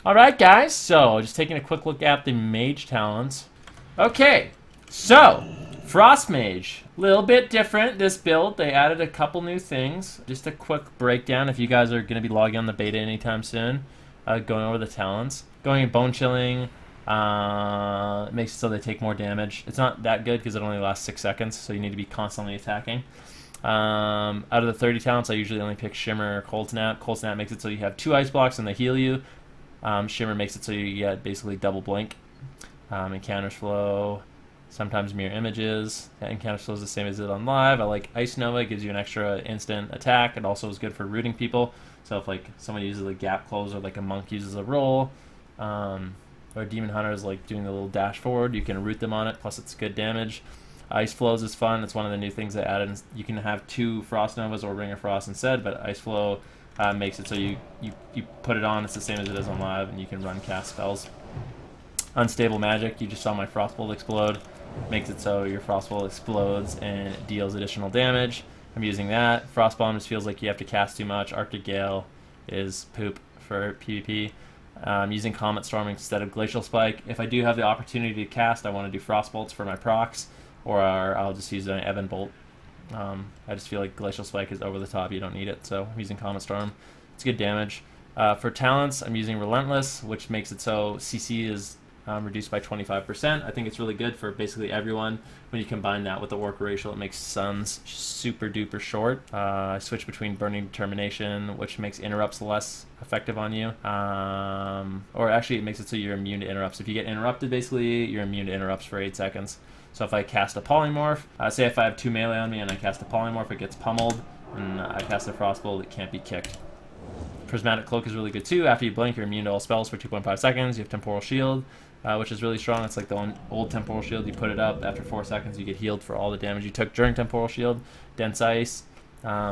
Alright guys, so just taking a quick look at the Mage talents. Okay, so Frost Mage, a little bit different this build. They added a couple new things. Just a quick breakdown if you guys are going to be logging on the beta anytime soon. Going over the talents. Going in Bone Chilling, it makes it so they take more damage. It's not that good because it only lasts 6 seconds, so you need to be constantly attacking. Out of the 30 talents, I usually only pick Shimmer or Cold Snap. Cold Snap makes it so you have 2 ice blocks and they heal you. Shimmer makes it so you get basically double blink. Encounters Flow, sometimes Mirror Images. Encounters Flow is the same as it on live. I like Ice Nova, it gives you an extra instant attack. It also is good for rooting people. So if like someone uses a gap close or like a monk uses a roll, or Demon Hunter is like doing a little dash forward, you can root them on it, plus it's good damage. Ice Flows is fun. It's one of the new things they added. You can have 2 Frost Novas or Ring of Frost instead, but Ice Flow makes it so you put it on, it's the same as it is on live, and you can run cast spells. Unstable Magic, you just saw my Frostbolt explode. Makes it so your Frostbolt explodes and deals additional damage. I'm using that. Frostbomb just feels like you have to cast too much. Arctic Gale is poop for PvP. Using Comet Storm instead of Glacial Spike. If I do have the opportunity to cast, I want to do Frostbolts for my procs, or I'll just use an Evan Bolt. I just feel like Glacial Spike is over the top, you don't need it, so I'm using Comet Storm. It's good damage. For talents, I'm using Relentless, which makes it so CC is reduced by 25%. I think it's really good for basically everyone. When you combine that with the Orc Racial, it makes Suns super duper short. I switch between Burning Determination, which makes interrupts less effective on you. Or actually, it makes it so you're immune to interrupts. If you get interrupted, basically, you're immune to interrupts for 8 seconds. So if I cast a Polymorph, say if I have 2 melee on me and I cast a Polymorph, it gets pummeled, and I cast a Frostbolt, it can't be kicked. Prismatic Cloak is really good too. After you blink, you're immune to all spells for 2.5 seconds. You have Temporal Shield, which is really strong. It's like the old Temporal Shield. You put it up, after 4 seconds you get healed for all the damage you took during Temporal Shield. Dense Ice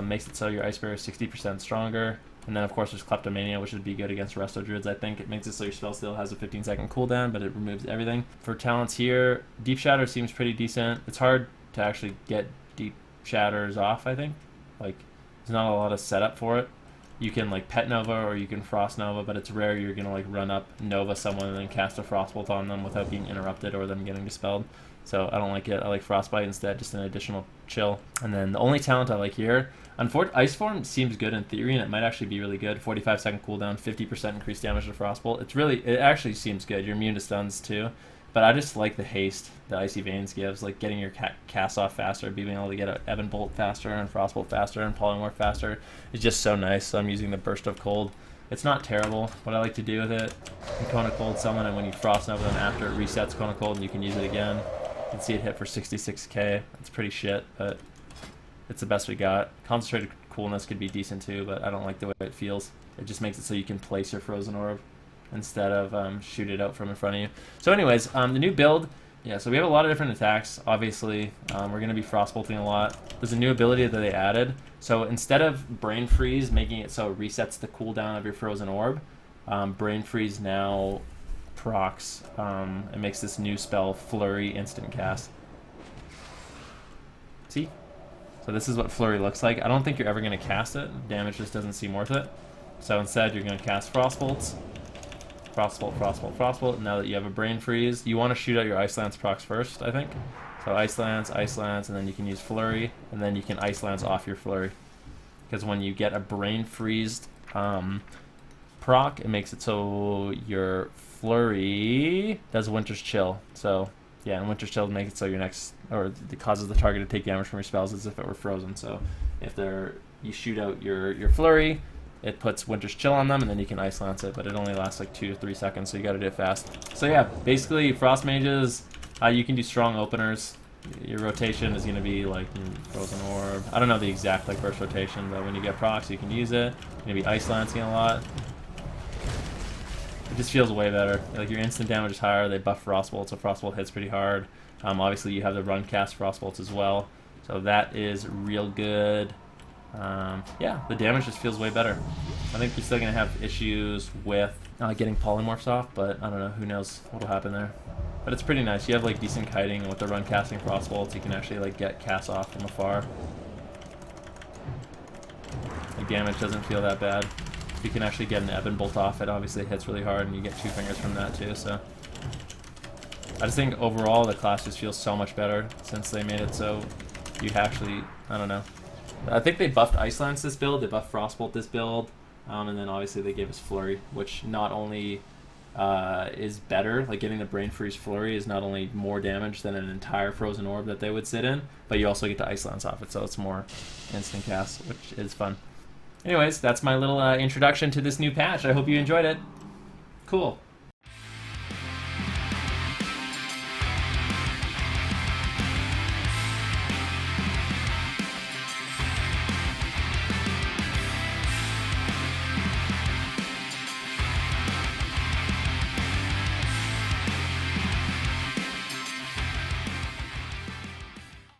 makes it so your Ice Bearer is 60% stronger. And then of course there's Kleptomania, which would be good against Resto Druids, I think. It makes it so your spell still has a 15-second cooldown, but it removes everything. For talents here, Deep Shatter seems pretty decent. It's hard to actually get Deep Shatters off, I think. Like, there's not a lot of setup for it. You can like Pet Nova or you can Frost Nova, but it's rare you're gonna like run up Nova someone and then cast a Frostbolt on them without being interrupted or them getting dispelled. So I don't like it. I like Frostbite instead, just an additional chill. And then the only talent I like here, Ice Form seems good in theory, and it might actually be really good. 45-second cooldown, 50% increased damage to Frostbolt. It actually seems good. You're immune to stuns too. But I just like the haste that Icy Veins gives, like getting your cast off faster, being able to get an Evan Bolt faster and Frostbolt faster and Polymorph faster is just so nice. So I'm using the Burst of Cold. It's not terrible. What I like to do with it, you Cone of Cold summon, and when you Frost Nova them after, it resets Cone of Cold and you can use it again. You can see it hit for 66k. It's pretty shit, but it's the best we got. Concentrated Coolness could be decent too, but I don't like the way it feels. It just makes it so you can place your Frozen Orb instead of shoot it out from in front of you. So anyways, the new build, yeah, so we have a lot of different attacks, obviously. We're going to be Frostbolting a lot. There's a new ability that they added. So instead of Brain Freeze, making it so it resets the cooldown of your Frozen Orb, Brain Freeze now procs. It makes this new spell Flurry instant cast. See? So this is what Flurry looks like. I don't think you're ever going to cast it. Damage just doesn't seem worth it. So instead, you're going to cast Frostbolts. Frostbolt, Frostbolt, Frostbolt. Now that you have a Brain Freeze, you want to shoot out your Ice Lance procs first, I think. So Ice Lance, and then you can use Flurry, and then you can Ice Lance off your Flurry. Because when you get a Brain Freezed proc, it makes it so your Flurry does Winter's Chill. So yeah, and Winter's Chill makes it so your next, or it causes the target to take damage from your spells as if it were frozen. So if you shoot out your Flurry, it puts Winter's Chill on them, and then you can Ice Lance it, but it only lasts like 2 to 3 seconds, so you gotta do it fast. So yeah, basically Frost Mages, you can do strong openers. Your rotation is gonna be like Frozen Orb. I don't know the exact like burst rotation, but when you get procs, you can use it. You're gonna be Ice Lancing a lot. It just feels way better. Like your instant damage is higher. They buff Frostbolt, so Frostbolt hits pretty hard. Obviously you have the run cast Frostbolts as well, so that is real good. Yeah, the damage just feels way better. I think you're still going to have issues with getting polymorphs off, but I don't know, who knows what will happen there. But it's pretty nice. You have like decent kiting, and with the run casting Frostbolts, you can actually like get casts off from afar. The damage doesn't feel that bad. you can actually get an Ebon Bolt off, it obviously hits really hard, and you get 2 fingers from that too, so... I just think overall the class just feels so much better since they made it so you actually, I don't know. I think they buffed Ice Lance this build, they buffed Frostbolt this build, and then obviously they gave us Flurry, which not only is better, like getting the Brain Freeze Flurry is not only more damage than an entire Frozen Orb that they would sit in, but you also get to Ice Lance off it, so it's more instant cast, which is fun. Anyways, that's my little introduction to this new patch. I hope you enjoyed it. Cool.